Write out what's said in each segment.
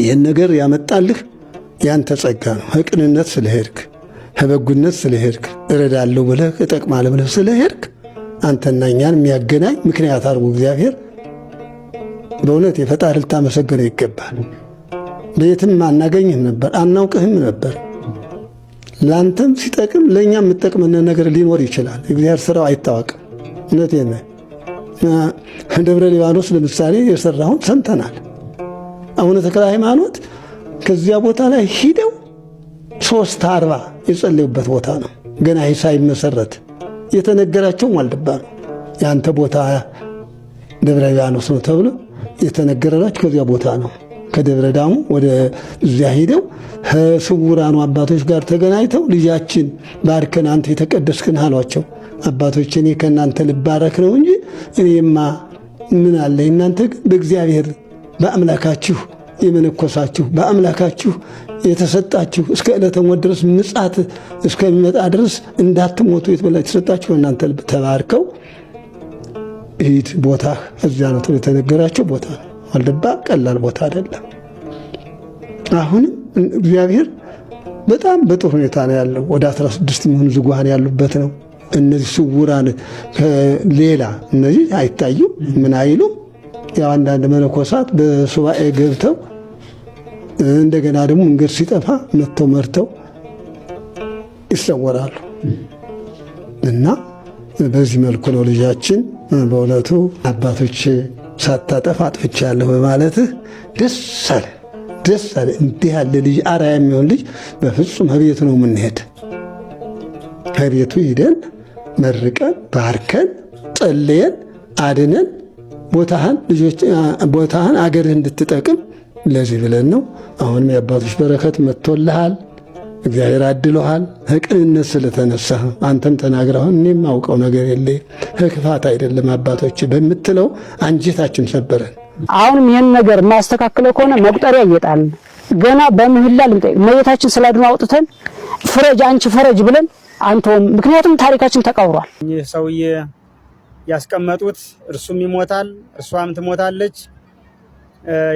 ይህን ነገር ያመጣልህ ያንተ ጸጋ ነው። ከቅንነት ስለሄድክ ከበጉነት ስለሄድክ እረዳለሁ ብለህ እጠቅማለሁ ብለህ ስለሄድክ አንተና እኛን የሚያገናኝ ምክንያት አድርጎ እግዚአብሔር በእውነት የፈጣሪ ልታመሰግነው ይገባል። በየትም አናገኝህም ነበር፣ አናውቅህም ነበር። ለአንተም ሲጠቅም ለእኛም የምጠቅመን ነገር ሊኖር ይችላል። እግዚአብሔር ስራው አይታወቅም። እውነቴን ነው። ደብረ ሊባኖስ ለምሳሌ የሰራውን ሰምተናል። አቡነ ተክለ ሃይማኖት ከዚያ ቦታ ላይ ሂደው 340 የጸለዩበት ቦታ ነው። ገና ሳይመሰረት የተነገራቸው ዋልድባ ነው። ያንተ ቦታ ደብረ ሊባኖስ ነው ተብሎ የተነገረላቸው ከዚያ ቦታ ነው። ከደብረ ዳሙ ወደ እዚያ ሄደው ከስውራኑ አባቶች ጋር ተገናኝተው ልጃችን ባርከን አንተ የተቀደስክን አሏቸው። አባቶች እኔ ከእናንተ ልባረክ ነው እንጂ እኔማ ምን አለ እናንተ በእግዚአብሔር በአምላካችሁ የመነኮሳችሁ በአምላካችሁ የተሰጣችሁ እስከ ዕለተ ሞት ድረስ ምጽአት እስከሚመጣ ድረስ እንዳትሞቱ የተሰጣችሁ እናንተ ልብ ተባርከው ሂድ ቦታ እዚያ ነው የተነገራቸው ቦታ ነው። ዋልድባ ቀላል ቦታ አይደለም። አሁንም እግዚአብሔር በጣም በጥሩ ሁኔታ ነው ያለው። ወደ 16 የሚሆኑ ዝጉሃን ያሉበት ነው። እነዚህ ስውራን ሌላ እነዚህ አይታዩም፣ ምን አይሉም። ያው አንዳንድ መነኮሳት በሱባኤ ገብተው እንደገና ደግሞ መንገድ ሲጠፋ መጥተው መርተው ይሰወራሉ። እና በዚህ መልኩ ነው ልጃችን በእውነቱ አባቶች ሳታጠፋ አጥፍቻለሁ በማለትህ ደስ አለ ደስ አለ። እንዲህ ያለ ልጅ አርአያ የሚሆን ልጅ በፍጹም ከቤቱ ነው የምንሄድ። ከቤቱ ሂደን መርቀን ባርከን ጸልየን አድነን ቦታህን አገርህ እንድትጠቅም ለዚህ ብለን ነው። አሁንም የአባቶች በረከት መጥቶልሃል። እግዚአብሔር አድሎሃል። ከቅንነት ስለተነሳህ አንተም ተናግረሃል። እኔም አውቀው ነገር የለ ከክፋት አይደለም አባቶች በምትለው አንጀታችን ሰበረን። አሁንም ይህን ነገር ማስተካከለው ከሆነ መቁጠሪያ እየጣልን ገና በምህላ ልንጠይቅ መቤታችን ስላድኖ አውጥተን ፍረጅ አንቺ ፈረጅ ብለን አንተውም። ምክንያቱም ታሪካችን ተቀብሯል። ይህ ሰውዬ ያስቀመጡት እርሱም ይሞታል እርሷም ትሞታለች፣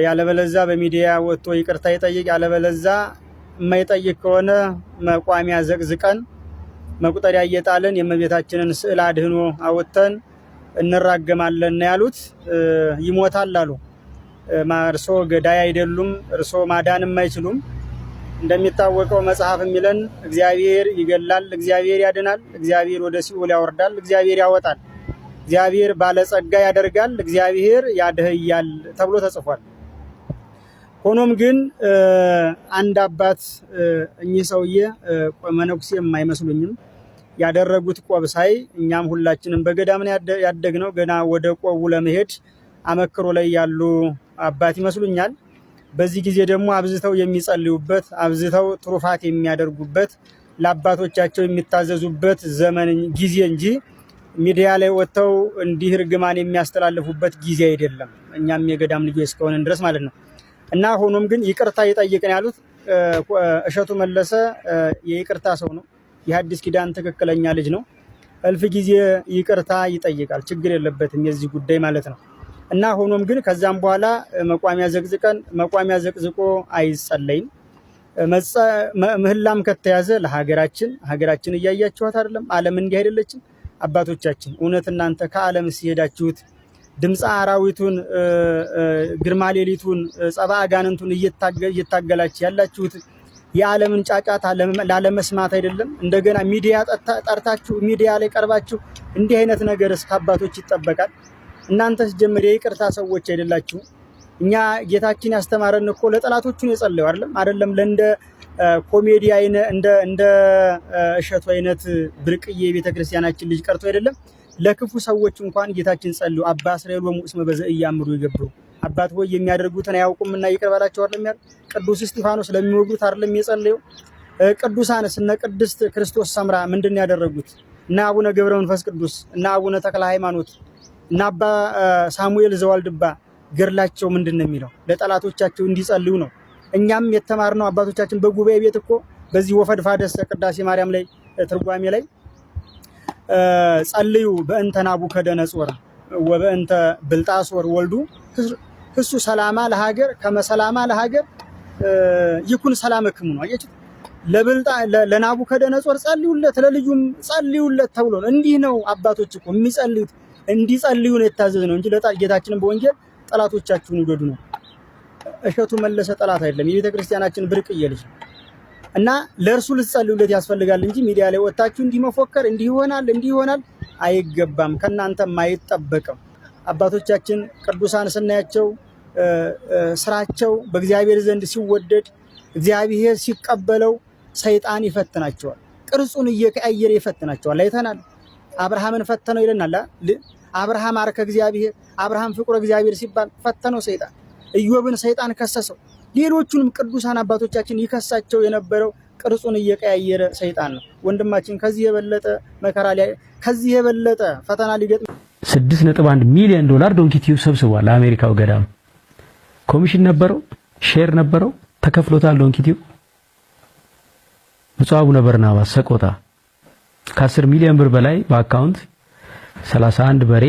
ያለበለዛ በሚዲያ ወጥቶ ይቅርታ ይጠይቅ፣ ያለበለዛ የማይጠይቅ ከሆነ መቋሚያ ዘቅዝቀን መቁጠሪያ እየጣልን የእመቤታችንን ስዕል አድህኖ አወጥተን እንራገማለን ያሉት። ይሞታል አሉ። እርሶ ገዳይ አይደሉም፣ እርሶ ማዳንም አይችሉም። እንደሚታወቀው መጽሐፍ የሚለን እግዚአብሔር ይገላል፣ እግዚአብሔር ያድናል፣ እግዚአብሔር ወደ ሲኦል ያወርዳል፣ እግዚአብሔር ያወጣል፣ እግዚአብሔር ባለጸጋ ያደርጋል፣ እግዚአብሔር ያድህያል ተብሎ ተጽፏል። ሆኖም ግን አንድ አባት እኚህ ሰውዬ መነኩሴም አይመስሉኝም ያደረጉት ቆብ ሳይ እኛም ሁላችንም በገዳም ያደግነው ገና ወደ ቆቡ ለመሄድ አመክሮ ላይ ያሉ አባት ይመስሉኛል። በዚህ ጊዜ ደግሞ አብዝተው የሚጸልዩበት አብዝተው ትሩፋት የሚያደርጉበት ለአባቶቻቸው የሚታዘዙበት ዘመን ጊዜ እንጂ ሚዲያ ላይ ወጥተው እንዲህ ርግማን የሚያስተላልፉበት ጊዜ አይደለም። እኛም የገዳም ልጆች እስከሆነን ድረስ ማለት ነው። እና ሆኖም ግን ይቅርታ ይጠይቅን ያሉት እሸቱ መለሰ የይቅርታ ሰው ነው። የሐዲስ ኪዳን ትክክለኛ ልጅ ነው። እልፍ ጊዜ ይቅርታ ይጠይቃል፣ ችግር የለበትም የዚህ ጉዳይ ማለት ነው። እና ሆኖም ግን ከዛም በኋላ መቋሚያ ዘቅዝቆ አይጸለይም። ምህላም ከተያዘ ሀገራችን እያያችኋት አይደለም? ዓለም እንዲህ አይደለችም? አባቶቻችን እውነት እናንተ ከዓለም ሲሄዳችሁት ድምፀ አራዊቱን ግርማ ሌሊቱን ጸባ አጋንንቱን እየታገላችሁ ያላችሁት የዓለምን ጫጫታ ላለመስማት አይደለም? እንደገና ሚዲያ ጠርታችሁ ሚዲያ ላይ ቀርባችሁ እንዲህ አይነት ነገር እስከ አባቶች ይጠበቃል? እናንተስ ጀምር የይቅርታ ሰዎች አይደላችሁ? እኛ ጌታችን ያስተማረን እኮ ለጠላቶቹ ነው የጸለየው አይደለም ለእንደ ኮሜዲ እንደ እሸቱ አይነት ብርቅዬ ቤተክርስቲያናችን ልጅ ቀርቶ አይደለም ለክፉ ሰዎች እንኳን ጌታችን ጸልዩ አባ እስራኤል ወሙስመ በዘኢያምሩ ይገብሩ። አባት ሆይ የሚያደርጉትን አያውቁምና ይቅር በላቸው አይደለም ያለው? ቅዱስ እስጢፋኖስ ለሚወጉት አይደለም የጸለየው? ቅዱሳንስ እነ ቅድስት ክርስቶስ ሰምራ ምንድን ያደረጉት? እና አቡነ ገብረ መንፈስ ቅዱስ እና አቡነ ተክለ ሃይማኖት እና አባ ሳሙኤል ዘዋልድባ ገድላቸው ምንድን ነው የሚለው? ለጠላቶቻቸው እንዲጸልዩ ነው። እኛም የተማርነው አባቶቻችን በጉባኤ ቤት እኮ በዚህ ወፈድፋደስ ቅዳሴ ማርያም ላይ ትርጓሜ ላይ ጸልዩ በእንተ ናቡከደነጾር ወበእንተ ብልጣሶር ወልዱ እሱ ሰላማ ለሀገር ከመሰላማ ለሀገር ይኩን ሰላመክሙ ነው። አያችሁ ለብልጣ ለናቡከደነጾር ጸልዩለት ለልዩም ጸልዩለት ተብሎ ነው። እንዲህ ነው አባቶች እኮ የሚጸልዩት እንዲጸልዩ ነው የታዘዘ ነው እንጂ ጌታችንን በወንጌል ጠላቶቻችሁን ውደዱ ነው። እሸቱ መለሰ ጠላት አይደለም፣ የቤተ ክርስቲያናችን ብርቅዬ ልጅ እና ለእርሱ ልትጸልዩለት ያስፈልጋል እንጂ ሚዲያ ላይ ወጣችሁ እንዲህ መፎከር እንዲህ ይሆናል አይገባም፣ ከናንተም አይጠበቅም። አባቶቻችን ቅዱሳን ስናያቸው ስራቸው በእግዚአብሔር ዘንድ ሲወደድ እግዚአብሔር ሲቀበለው ሰይጣን ይፈትናቸዋል፣ ቅርጹን እየቀያየረ ይፈትናቸዋል። አይተናል። አብርሃምን ፈተነው ይለናል። አብርሃም አርከ እግዚአብሔር አብርሃም ፍቁረ እግዚአብሔር ሲባል ፈተነው ሰይጣን። ኢዮብን ሰይጣን ከሰሰው። ሌሎቹንም ቅዱሳን አባቶቻችን ይከሳቸው የነበረው ቅርጹን እየቀያየረ ሰይጣን ነው። ወንድማችን ከዚህ የበለጠ መከራ ላይ ከዚህ የበለጠ ፈተና ሊገጥም 6.1 ሚሊዮን ዶላር ዶንኪ ቲዩብ ሰብስቧል። ለአሜሪካው ገዳም ኮሚሽን ነበረው፣ ሼር ነበረው፣ ተከፍሎታል። ዶንኪ ቲዩብ ብፁዕ አቡነ በርናባስ ሰቆጣ ከ10 ሚሊዮን ብር በላይ በአካውንት 31 በሬ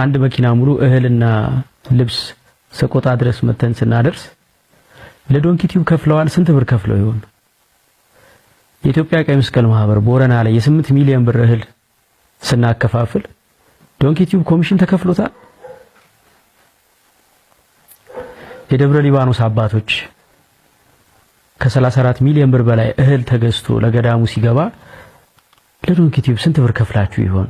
አንድ መኪና ሙሉ እህልና ልብስ ሰቆጣ ድረስ መተን ስናደርስ ለዶንኪ ቲዩብ ከፍለዋል። ስንት ብር ከፍለው ይሆን? የኢትዮጵያ ቀይ መስቀል ማህበር ቦረና ላይ የ8 ሚሊዮን ብር እህል ስናከፋፍል ዶንኪ ቲዩብ ኮሚሽን ተከፍሎታል። የደብረ ሊባኖስ አባቶች ከ34 ሚሊዮን ብር በላይ እህል ተገዝቶ ለገዳሙ ሲገባ ለዶንኪ ቲዩብ ስንት ብር ከፍላችሁ ይሆን?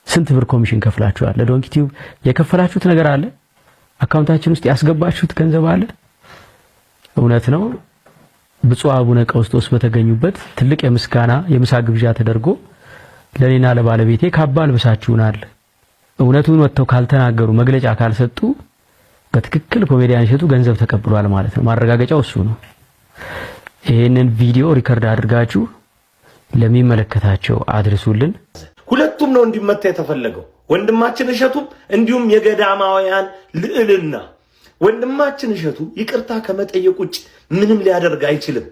ስንት ብር ኮሚሽን ከፍላችኋል? ለዶንኪ ቲዩብ የከፈላችሁት ነገር አለ? አካውንታችን ውስጥ ያስገባችሁት ገንዘብ አለ? እውነት ነው። ብፁዕ አቡነ ቀውስጦስ በተገኙበት ትልቅ የምሳ ግብዣ ተደርጎ ለኔና ለባለቤቴ ካባ ልብሳችሁናል፣ እውነቱን ወጥተው ካልተናገሩ መግለጫ ካልሰጡ በትክክል ኮሜዲያን እሸቱ ገንዘብ ተቀብሏል ማለት ነው። ማረጋገጫው እሱ ነው። ይሄንን ቪዲዮ ሪከርድ አድርጋችሁ ለሚመለከታቸው አድርሱልን። ሁለቱም ነው እንዲመታ የተፈለገው፣ ወንድማችን እሸቱም እንዲሁም የገዳማውያን ልዕልና። ወንድማችን እሸቱ ይቅርታ ከመጠየቅ ውጭ ምንም ሊያደርግ አይችልም።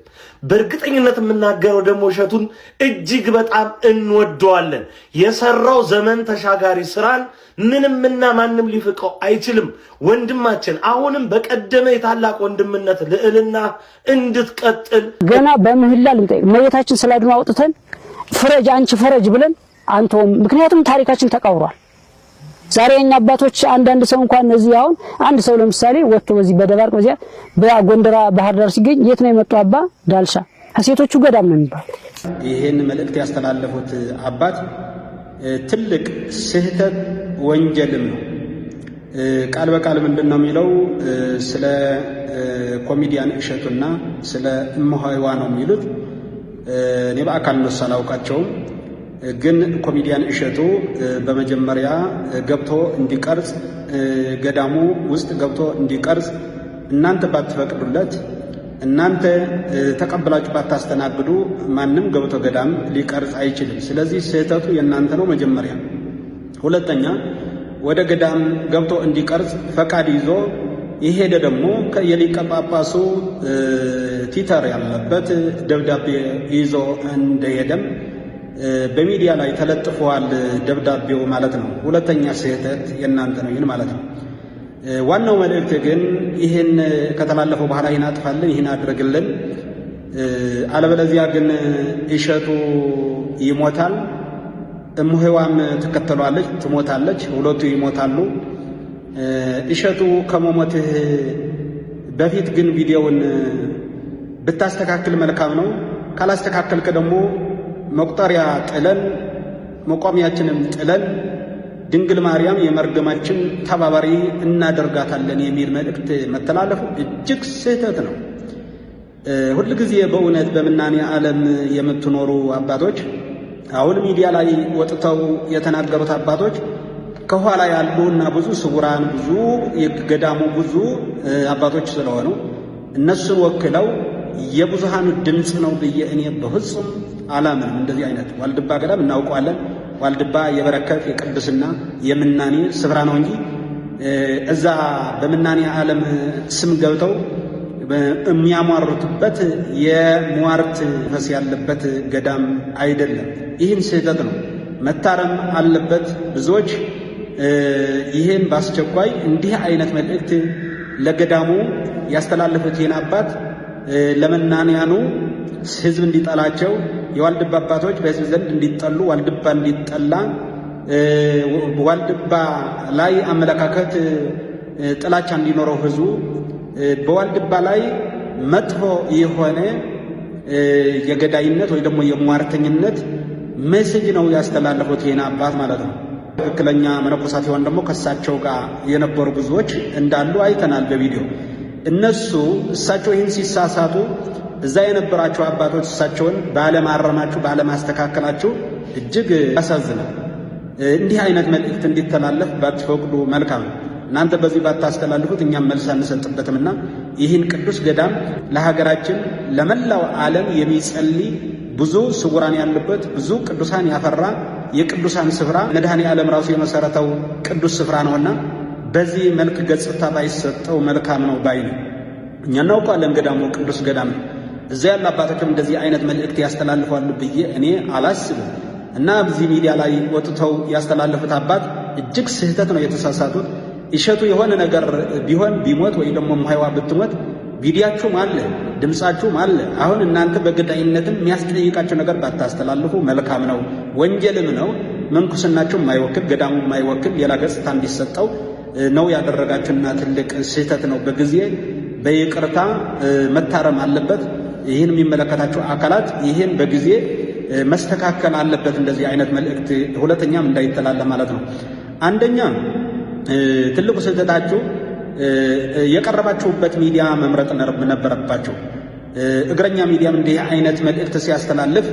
በእርግጠኝነት የምናገረው ደግሞ እሸቱን እጅግ በጣም እንወደዋለን። የሰራው ዘመን ተሻጋሪ ስራን ምንምና ማንም ሊፍቀው አይችልም። ወንድማችን አሁንም በቀደመ የታላቅ ወንድምነት ልዕልና እንድትቀጥል ገና በምህላ ልንጠይቅ መሬታችን ስላድኖ አውጥተን ፍረጅ አንቺ ፈረጅ ብለን አንተውም። ምክንያቱም ታሪካችን ተቀብሯል። ዛሬ የኛ አባቶች አንዳንድ ሰው እንኳን እዚህ አሁን አንድ ሰው ለምሳሌ ወጥቶ በዚህ በደባርቅ በዚያ በጎንደራ ባህር ዳር ሲገኝ የት ነው የመጡ አባ ዳልሻ ሴቶቹ ገዳም ነው የሚባል። ይሄን መልእክት ያስተላለፉት አባት ትልቅ ስህተት ወንጀልም ነው። ቃል በቃል ምንድነው የሚለው? ስለ ኮሜዲያን እሸቱና ስለ እመሆይዋ ነው የሚሉት። እኔ በአካል ነው ሳላውቃቸውም፣ ግን ኮሜዲያን እሸቱ በመጀመሪያ ገብቶ እንዲቀርጽ ገዳሙ ውስጥ ገብቶ እንዲቀርጽ እናንተ ባትፈቅዱለት፣ እናንተ ተቀብላችሁ ባታስተናግዱ ማንም ገብቶ ገዳም ሊቀርጽ አይችልም። ስለዚህ ስህተቱ የእናንተ ነው መጀመሪያ። ሁለተኛ ወደ ገዳም ገብቶ እንዲቀርጽ ፈቃድ ይዞ የሄደ ደግሞ የሊቀ ጳጳሱ ቲተር ያለበት ደብዳቤ ይዞ እንደሄደም በሚዲያ ላይ ተለጥፈዋል ደብዳቤው ማለት ነው። ሁለተኛ ስህተት የእናንተ ነው ይህን ማለት ነው። ዋናው መልእክት ግን ይህን ከተላለፈው በኋላ ይህን አጥፋልን፣ ይህን አድርግልን፣ አለበለዚያ ግን እሸቱ ይሞታል፣ እሙሄዋም ትከተሏለች፣ ትሞታለች፣ ሁለቱ ይሞታሉ። እሸቱ ከመሞትህ በፊት ግን ቪዲዮውን ብታስተካክል መልካም ነው። ካላስተካከልክ ደግሞ መቁጠሪያ ጥለን መቋሚያችንን ጥለን ድንግል ማርያም የመርገማችን ተባባሪ እናደርጋታለን የሚል መልእክት መተላለፉ እጅግ ስህተት ነው። ሁል ጊዜ በእውነት በምናኔ ዓለም የምትኖሩ አባቶች አሁን ሚዲያ ላይ ወጥተው የተናገሩት አባቶች ከኋላ ያሉና ብዙ ስውራን ብዙ የገዳሙ ብዙ አባቶች ስለሆኑ እነሱን ወክለው የብዙሃኑ ድምፅ ነው ብዬ እኔ በፍጹም አላምንም። እንደዚህ አይነት ዋልድባ ገዳም እናውቀዋለን። ዋልድባ የበረከት የቅድስና የምናኔ ስፍራ ነው እንጂ እዛ በምናኔ ዓለም ስም ገብተው የሚያሟርቱበት የሟርት ፈስ ያለበት ገዳም አይደለም። ይህን ስህተት ነው፣ መታረም አለበት። ብዙዎች ይህን በአስቸኳይ እንዲህ አይነት መልእክት ለገዳሙ ያስተላለፉት ይህን አባት ለመናንያኑ ህዝብ እንዲጠላቸው የዋልድባ አባቶች በህዝብ ዘንድ እንዲጠሉ ዋልድባ እንዲጠላ ዋልድባ ላይ አመለካከት ጥላቻ እንዲኖረው ህዝቡ በዋልድባ ላይ መጥፎ የሆነ የገዳይነት ወይ ደግሞ የሟርተኝነት ሜሴጅ ነው ያስተላለፉት ይህን አባት ማለት ነው። ትክክለኛ መነኮሳት ይሆን ደግሞ ከእሳቸው ጋር የነበሩ ብዙዎች እንዳሉ አይተናል በቪዲዮ። እነሱ እሳቸው ይህን ሲሳሳቱ እዛ የነበራቸው አባቶች እሳቸውን ባለማረማችሁ ባለማስተካከላችሁ እጅግ ያሳዝናል። እንዲህ አይነት መልእክት እንዲተላለፍ ባትፈቅዱ መልካም ነው። እናንተ በዚህ ባታስተላልፉት እኛም መልስ አንሰጥበትምና ይህን ቅዱስ ገዳም ለሀገራችን ለመላው ዓለም የሚጸልይ ብዙ ስውራን ያሉበት ብዙ ቅዱሳን ያፈራ የቅዱሳን ስፍራ መድኃኔ ዓለም ራሱ የመሰረተው ቅዱስ ስፍራ ነውና በዚህ መልክ ገጽታ ባይሰጠው መልካም ነው ባይ ነው። እኛ እናውቀዋለን ገዳሙ ቅዱስ ገዳም ነው። እዛ ያሉ አባቶችም እንደዚህ አይነት መልእክት ያስተላልፋሉ ብዬ እኔ አላስብም። እና በዚህ ሚዲያ ላይ ወጥተው ያስተላለፉት አባት እጅግ ስህተት ነው የተሳሳቱት። እሸቱ የሆነ ነገር ቢሆን ቢሞት ወይ ደግሞ ማይዋ ብትሞት ቪዲያችሁም አለ ድምጻችሁም አለ። አሁን እናንተ በገዳይነትም የሚያስጠይቃቸው ነገር ባታስተላልፉ መልካም ነው። ወንጀልም ነው። መንኩስናችሁ የማይወክል ገዳሙ የማይወክል ሌላ ገጽታ እንዲሰጠው ነው ያደረጋችሁና ትልቅ ስህተት ነው። በጊዜ በይቅርታ መታረም አለበት። ይህን የሚመለከታቸው አካላት ይህን በጊዜ መስተካከል አለበት። እንደዚህ አይነት መልእክት ሁለተኛም እንዳይተላለፍ ማለት ነው። አንደኛ ትልቁ ስህተታችሁ የቀረባችሁበት ሚዲያ መምረጥ ነበረባችሁ። እግረኛ ሚዲያም እንዲህ አይነት መልእክት ሲያስተላልፍ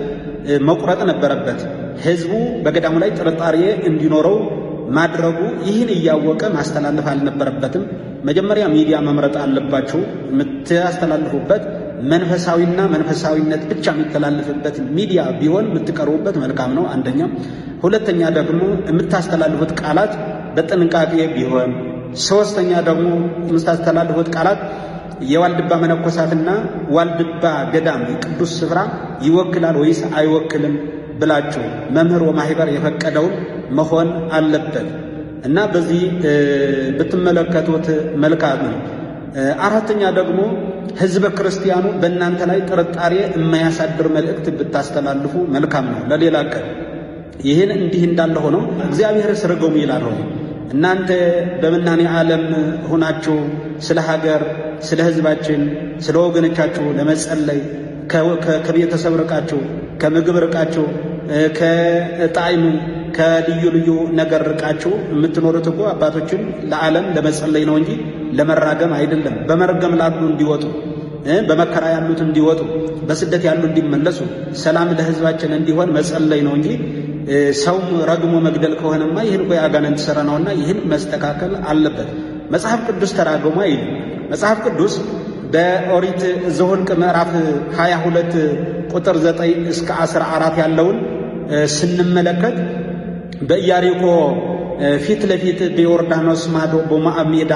መቁረጥ ነበረበት። ህዝቡ በገዳሙ ላይ ጥርጣሬ እንዲኖረው ማድረጉ ይህን እያወቀ ማስተላለፍ አልነበረበትም። መጀመሪያ ሚዲያ መምረጥ አለባችሁ። የምታስተላልፉበት መንፈሳዊና መንፈሳዊነት ብቻ የሚተላለፍበት ሚዲያ ቢሆን የምትቀርቡበት መልካም ነው። አንደኛ። ሁለተኛ ደግሞ የምታስተላልፉት ቃላት በጥንቃቄ ቢሆን። ሶስተኛ ደግሞ የምታስተላልፉት ቃላት የዋልድባ መነኮሳትና ዋልድባ ገዳም የቅዱስ ስፍራ ይወክላል ወይስ አይወክልም ብላችሁ መምህር ወማህበር የፈቀደውን መሆን አለበት እና በዚህ ብትመለከቱት መልካም ነው። አራተኛ ደግሞ ህዝበ ክርስቲያኑ በእናንተ ላይ ጥርጣሬ የማያሳድር መልእክት ብታስተላልፉ መልካም ነው። ለሌላ ቀን ይህን እንዲህ እንዳለ ሆኖ እግዚአብሔር ስርገሙ ይላል። እናንተ በምናኔ ዓለም ሆናችሁ ስለ ሀገር፣ ስለ ህዝባችን፣ ስለ ወገኖቻችሁ ለመጸለይ ከቤተሰብ ርቃችሁ፣ ከምግብ ርቃችሁ፣ ከጣዕም ከልዩ ልዩ ነገር ርቃችሁ የምትኖሩት እኮ አባቶችን ለዓለም ለመጸለይ ነው እንጂ ለመራገም አይደለም። በመርገም ላሉ እንዲወጡ፣ በመከራ ያሉት እንዲወጡ፣ በስደት ያሉ እንዲመለሱ፣ ሰላም ለህዝባችን እንዲሆን መጸለይ ነው እንጂ ሰውም ረግሞ መግደል ከሆነማ ይህን እኮ የአጋንንት ሥራ ነውና ይህን መስተካከል አለበት። መጽሐፍ ቅዱስ ተራግሞ አይል። መጽሐፍ ቅዱስ በኦሪት ዘኍልቍ ምዕራፍ 22 ቁጥር 9 እስከ 14 ያለውን ስንመለከት በኢያሪኮ ፊት ለፊት በዮርዳኖስ ማዶ በሞዓብ ሜዳ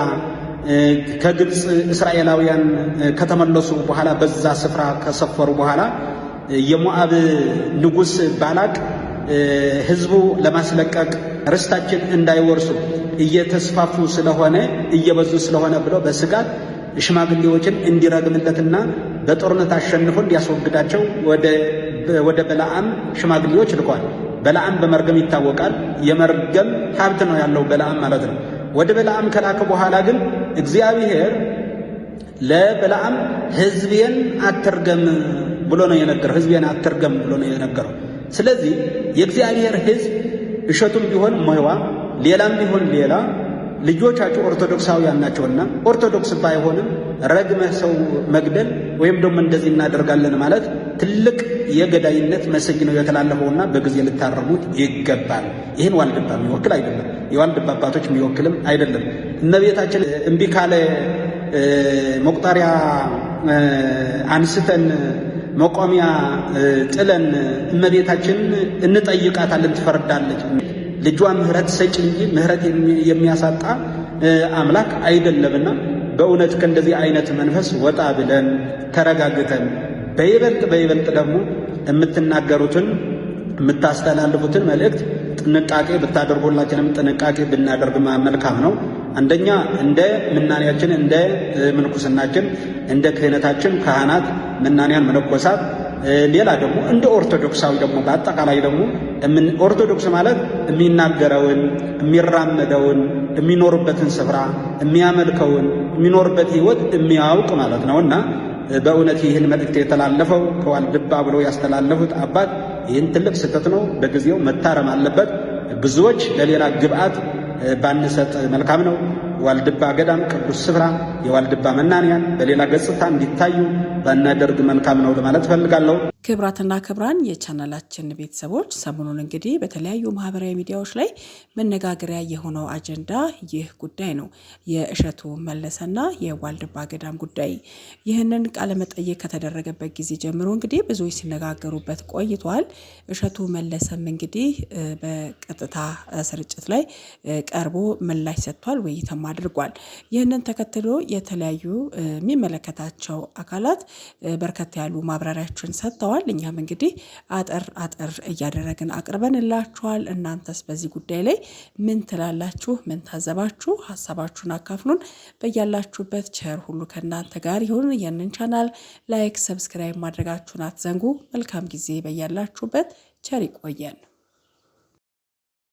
ከግብፅ እስራኤላውያን ከተመለሱ በኋላ በዛ ስፍራ ከሰፈሩ በኋላ የሞዓብ ንጉሥ ባላቅ ህዝቡ ለማስለቀቅ ርስታችን እንዳይወርሱ እየተስፋፉ ስለሆነ እየበዙ ስለሆነ ብሎ በስጋት ሽማግሌዎችን እንዲረግምለትና በጦርነት አሸንፎ እንዲያስወግዳቸው ወደ በለዓም ሽማግሌዎች ልኳል። በለዓም በመርገም ይታወቃል። የመርገም ሀብት ነው ያለው በለዓም ማለት ነው። ወደ በለዓም ከላከ በኋላ ግን እግዚአብሔር ለበለዓም ህዝቤን አትርገም ብሎ ነው የነገረው። ህዝቤን አትርገም ብሎ ነው የነገረው። ስለዚህ የእግዚአብሔር ህዝብ እሸቱም ቢሆን ሞይዋ ሌላም ቢሆን ሌላ ልጆቻቸው ኦርቶዶክሳውያን ናቸውና ኦርቶዶክስ ባይሆንም ረግመህ ሰው መግደል ወይም ደግሞ እንደዚህ እናደርጋለን ማለት ትልቅ የገዳይነት መሰጅ ነው የተላለፈውና በጊዜ ልታረሙት ይገባል። ይህን ዋልድባ የሚወክል አይደለም። የዋልድባ አባቶች የሚወክልም አይደለም። እመቤታችን እምቢ ካለ መቁጠሪያ አንስተን መቆሚያ ጥለን እመቤታችን እንጠይቃታለን፣ ትፈርዳለች። ልጇ ምህረት ሰጪ እንጂ ምህረት የሚያሳጣ አምላክ አይደለምና በእውነት ከእንደዚህ አይነት መንፈስ ወጣ ብለን ተረጋግተን በይበልጥ ደግሞ የምትናገሩትን የምታስተላልፉትን መልእክት ጥንቃቄ ብታደርጉላችንም ጥንቃቄ ብናደርግ መልካም ነው። አንደኛ እንደ ምናኔያችን፣ እንደ ምንኩስናችን፣ እንደ ክህነታችን ካህናት፣ ምናኔያን፣ መነኮሳት፣ ሌላ ደግሞ እንደ ኦርቶዶክሳዊ ደግሞ በአጠቃላይ ደግሞ ኦርቶዶክስ ማለት የሚናገረውን፣ የሚራመደውን፣ የሚኖርበትን ስፍራ፣ የሚያመልከውን፣ የሚኖርበት ህይወት የሚያውቅ ማለት ነውና በእውነት ይህን መልእክት የተላለፈው ከዋልድባ ብሎ ያስተላለፉት አባት ይህን ትልቅ ስህተት ነው፣ በጊዜው መታረም አለበት። ብዙዎች ለሌላ ግብአት ባንሰጥ መልካም ነው። ዋልድባ ገዳም ቅዱስ ስፍራ፣ የዋልድባ መናንያን በሌላ ገጽታ እንዲታዩ ባናደርግ መልካም ነው ለማለት ፈልጋለሁ። ክብራትና ክብራን የቻናላችን ቤተሰቦች ሰሞኑን እንግዲህ በተለያዩ ማህበራዊ ሚዲያዎች ላይ መነጋገሪያ የሆነው አጀንዳ ይህ ጉዳይ ነው። የእሸቱ መለሰና የዋልድባ ገዳም ጉዳይ። ይህንን ቃለ መጠይቅ ከተደረገበት ጊዜ ጀምሮ እንግዲህ ብዙዎች ሲነጋገሩበት ቆይቷል። እሸቱ መለሰም እንግዲህ በቀጥታ ስርጭት ላይ ቀርቦ ምላሽ ሰጥቷል፣ ውይይትም አድርጓል። ይህንን ተከትሎ የተለያዩ የሚመለከታቸው አካላት በርከት ያሉ ማብራሪያዎችን ሰጥተዋል። እኛም እንግዲህ አጠር እያደረግን አቅርበንላችኋል። እናንተስ በዚህ ጉዳይ ላይ ምን ትላላችሁ? ምን ታዘባችሁ? ሀሳባችሁን አካፍሉን። በያላችሁበት ቸር ሁሉ ከእናንተ ጋር ይሁን። ይህንን ቻናል ላይክ፣ ሰብስክራይብ ማድረጋችሁን አትዘንጉ። መልካም ጊዜ በያላችሁበት ቸር ይቆየን።